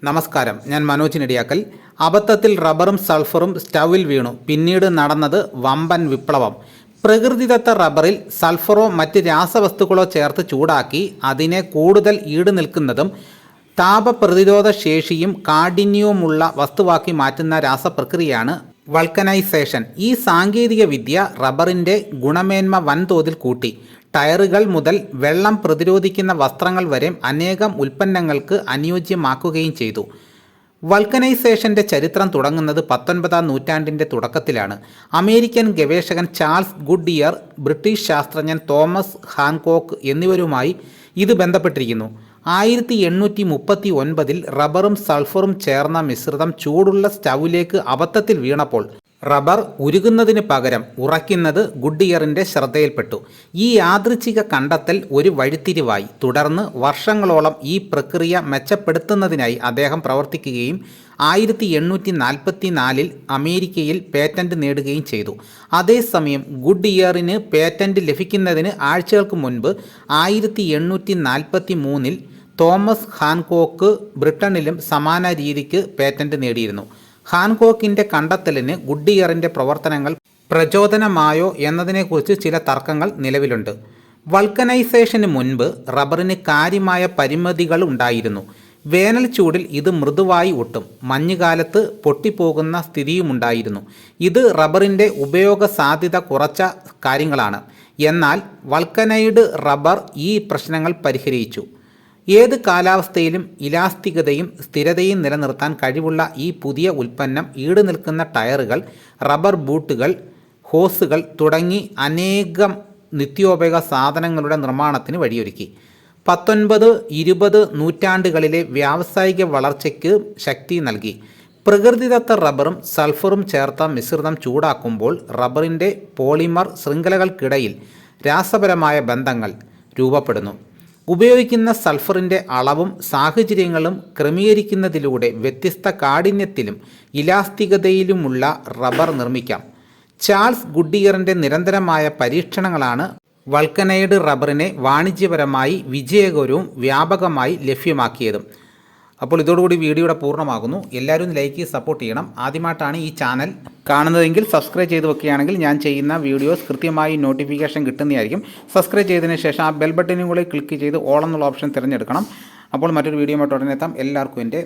നമസ്കാരം, ഞാൻ മനോജ് നെടിയാക്കൽ. അബദ്ധത്തിൽ റബ്ബറും സൾഫറും സ്റ്റൗവിൽ വീണു. പിന്നീട് നടന്നത് വമ്പൻ വിപ്ലവം. പ്രകൃതിദത്ത റബ്ബറിൽ സൾഫറോ മറ്റ് രാസവസ്തുക്കളോ ചേർത്ത് ചൂടാക്കി അതിനെ കൂടുതൽ ഈട് നിൽക്കുന്നതും താപപ്രതിരോധ ശേഷിയും കാഠിന്യവുമുള്ള വസ്തുവാക്കി മാറ്റുന്ന രാസപ്രക്രിയയാണ് വൾക്കനൈസേഷൻ. ഈ സാങ്കേതിക വിദ്യ റബ്ബറിൻ്റെ ഗുണമേന്മ വൻതോതിൽ കൂട്ടി. ടയറുകൾ മുതൽ വെള്ളം പ്രതിരോധിക്കുന്ന വസ്ത്രങ്ങൾ വരെ അനേകം ഉൽപ്പന്നങ്ങൾക്ക് അനുയോജ്യമാക്കുകയും ചെയ്തു. വൾക്കനൈസേഷൻ്റെ ചരിത്രം തുടങ്ങുന്നത് 19-ാം നൂറ്റാണ്ടിൻ്റെ തുടക്കത്തിലാണ്. അമേരിക്കൻ ഗവേഷകൻ ചാൾസ് ഗുഡിയർ, ബ്രിട്ടീഷ് ശാസ്ത്രജ്ഞൻ തോമസ് ഹാൻകോക്ക് എന്നിവരുമായി ഇത് ബന്ധപ്പെട്ടിരിക്കുന്നു. 1839-ൽ റബ്ബറും സൾഫറും ചേർന്ന മിശ്രിതം ചൂടുള്ള സ്റ്റൗവിലേക്ക് അബദ്ധത്തിൽ വീണപ്പോൾ റബ്ബർ ഉരുകുന്നതിന് പകരം ഉറയ്ക്കുന്നത് ഗുഡിയറിൻ്റെ ശ്രദ്ധയിൽപ്പെട്ടു. ഈ യാദൃച്ഛിക കണ്ടെത്തൽ ഒരു വഴിത്തിരിവായി. തുടർന്ന് വർഷങ്ങളോളം ഈ പ്രക്രിയ മെച്ചപ്പെടുത്തുന്നതിനായി അദ്ദേഹം പ്രവർത്തിക്കുകയും 1844-ൽ അമേരിക്കയിൽ പേറ്റന്റ് നേടുകയും ചെയ്തു. അതേസമയം ഗുഡിയറിന് പേറ്റന്റ് ലഭിക്കുന്നതിന് ആഴ്ചകൾക്ക് മുൻപ് 1843-ൽ തോമസ് ഹാൻകോക്ക് ബ്രിട്ടനിലും സമാന രീതിക്ക് പേറ്റന്റ് നേടിയിരുന്നു. ഹാൻകോക്കിൻ്റെ കണ്ടെത്തലിന് ഗുഡിയറിൻ്റെ പ്രവർത്തനങ്ങൾ പ്രചോദനമായോ എന്നതിനെക്കുറിച്ച് ചില തർക്കങ്ങൾ നിലവിലുണ്ട്. വൾക്കനൈസേഷന് മുൻപ് റബ്ബറിന് കാര്യമായ പരിമിതികൾ ഉണ്ടായിരുന്നു. വേനൽ ചൂടിൽ ഇത് മൃദുവായി ഒട്ടും. മഞ്ഞുകാലത്ത് പൊട്ടിപ്പോകുന്ന സ്ഥിതിയുമുണ്ടായിരുന്നു. ഇത് റബ്ബറിൻ്റെ ഉപയോഗ സാധ്യത കുറച്ച കാര്യങ്ങളാണ്. എന്നാൽ വൾക്കനൈഡ് റബ്ബർ ഈ പ്രശ്നങ്ങൾ പരിഹരിച്ചു. ഏത് കാലാവസ്ഥയിലും ഇലാസ്തികതയും സ്ഥിരതയും നിലനിർത്താൻ കഴിവുള്ള ഈ പുതിയ ഉൽപ്പന്നം ഈട് നിൽക്കുന്ന ടയറുകൾ, റബ്ബർ ബൂട്ടുകൾ, ഹോസുകൾ തുടങ്ങി അനേകം നിത്യോപയോഗ സാധനങ്ങളുടെ നിർമ്മാണത്തിന് വഴിയൊരുക്കി. 19-20 നൂറ്റാണ്ടുകളിലെ വ്യാവസായിക വളർച്ചയ്ക്ക് ശക്തി നൽകി. പ്രകൃതിദത്ത റബ്ബറും സൾഫറും ചേർത്ത മിശ്രിതം ചൂടാക്കുമ്പോൾ റബ്ബറിൻ്റെ പോളിമർ ശൃംഖലകൾക്കിടയിൽ രാസപരമായ ബന്ധങ്ങൾ രൂപപ്പെടുന്നു. ഉപയോഗിക്കുന്ന സൾഫറിൻ്റെ അളവും സാഹചര്യങ്ങളും ക്രമീകരിക്കുന്നതിലൂടെ വ്യത്യസ്ത കാഠിന്യത്തിലും ഇലാസ്തികതയിലുമുള്ള റബ്ബർ നിർമ്മിക്കാം. ചാൾസ് ഗുഡിയറിൻ്റെ നിരന്തരമായ പരീക്ഷണങ്ങളാണ് വൾക്കനൈഡ് റബ്ബറിനെ വാണിജ്യപരമായി വിജയകരവും വ്യാപകമായി ലഭ്യമാക്കിയതും. അപ്പോൾ ഇതോടുകൂടി വീഡിയോയുടെ പൂർണ്ണമാകുന്നു. എല്ലാവരും ലൈക്ക് ചെയ്ത് സപ്പോർട്ട് ചെയ്യണം. ആദ്യമായിട്ടാണ് ഈ ചാനൽ കാണുന്നതെങ്കിൽ സബ്സ്ക്രൈബ് ചെയ്ത് വെക്കുകയാണെങ്കിൽ ഞാൻ ചെയ്യുന്ന വീഡിയോസ് കൃത്യമായി നോട്ടിഫിക്കേഷൻ കിട്ടുന്നതായിരിക്കും. സബ്സ്ക്രൈബ് ചെയ്തതിന് ശേഷം ആ ബെൽ ബട്ടനും കൂടി ക്ലിക്ക് ചെയ്ത് ഓൾ എന്നുള്ള ഓപ്ഷൻ തിരഞ്ഞെടുക്കണം. അപ്പോൾ മറ്റൊരു വീഡിയോ ആയിട്ട് ഉടനെ എത്താം. എല്ലാവർക്കും എൻ്റെ